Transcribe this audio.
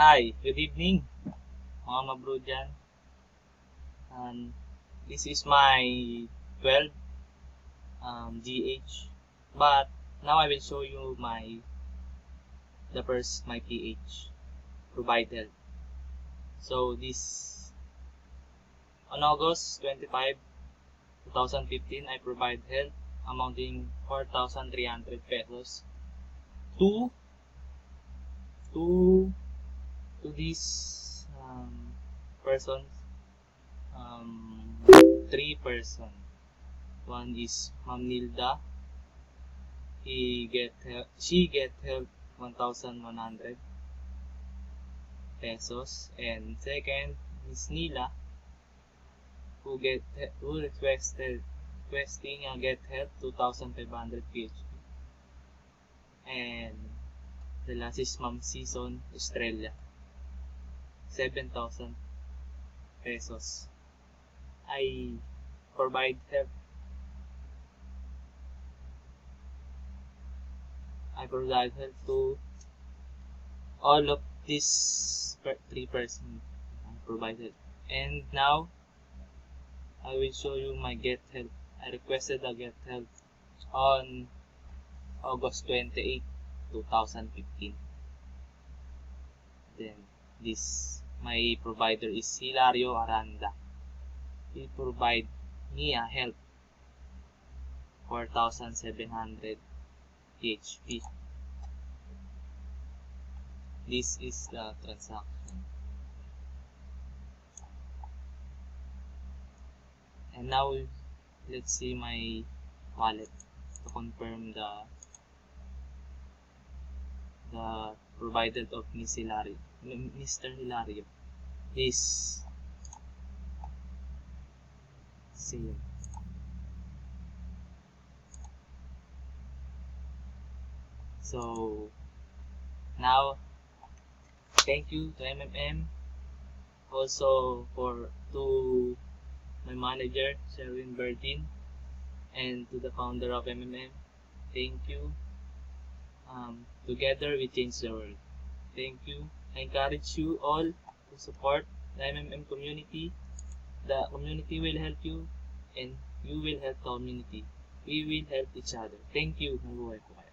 Hi, good evening mga mabro dyan. And this is my 12 GH. But now I will show you my PH provided. So this on August 25, 2015, I provide help amounting 4,300 pesos to these persons. 3 persons. One is Ma'am Nilda. She get help 1,100 pesos. And second, Miss Nila, who requesting get help 2,500 PHP. And the last is Ma'am Season Estrella, 7,000 pesos. I provide help to all of these 3 persons I provided. And now I will show you my get help. I requested a get help on August 28, 2015. Then my provider is Hilario Aranda. He provide me a help 4,700 PHP. This is the transaction. And now let's see my wallet to confirm the provided of Mr. Hilario. This same. So now thank you to MMM, also to my manager Sherwin Bertin, and to the founder of MMM. Thank you. Together we change the world. Thank you. I encourage you all to support the MMM community. The community will help you, and you will help the community. We will help each other. Thank you. Mabuhay po kayo.